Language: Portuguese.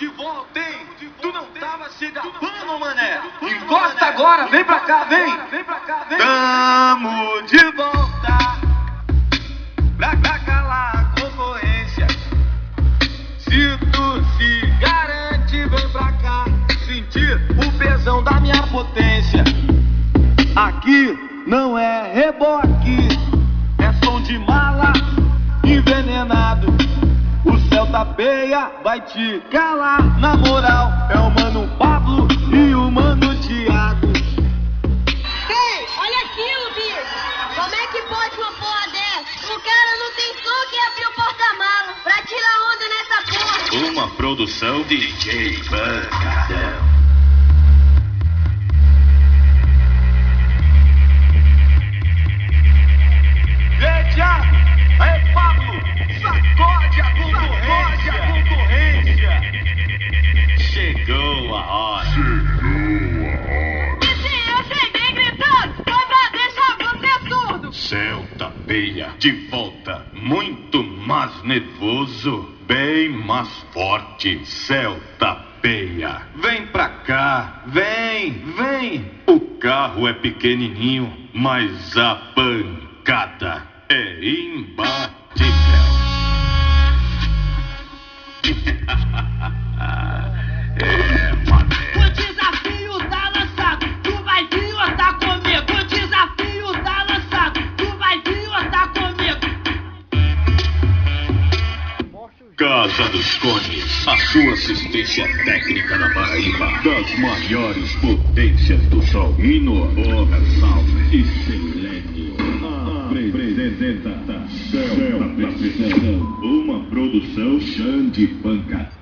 de volta, hein? Tu não tava se gabando, mané. Encosta agora, vem pra cá, vem. Vem pra cá, vem. Tamo de volta pra calar a concorrência. Se tu se garante, vem pra cá sentir o pesão da minha potência. Aqui não é reboque, é som de mala envenenado. O céu tapeia, vai te calar. Na moral, é o mano Pablo e o mano Thiago. Ei, olha aquilo, bicho. Como é que pode uma porra dessa? O cara não tem som que abrir o porta-mala pra tirar onda nessa porra. Uma produção DJ Pancadão. Ei, Thiago! Aí, Pablo! Sacode a concorrência! Chegou a hora. E se eu cheguei gritando, foi pra deixar você surdo. Céu tapeia, de volta, muito mais nervoso, bem mais forte. Céu tapeia, vem pra cá, vem. O carro é pequenininho, mas a pancada é imbatível. O desafio tá lançado, tu vai vir ou tá comigo? O desafio tá lançado, tu vai vir ou tá comigo? Casa dos Cones, a sua assistência técnica na Paraíba, das maiores potências do sol. Inoora, Salve e Silênio. Apresenta Céu da Precisão, uma produção Xande Pancadão.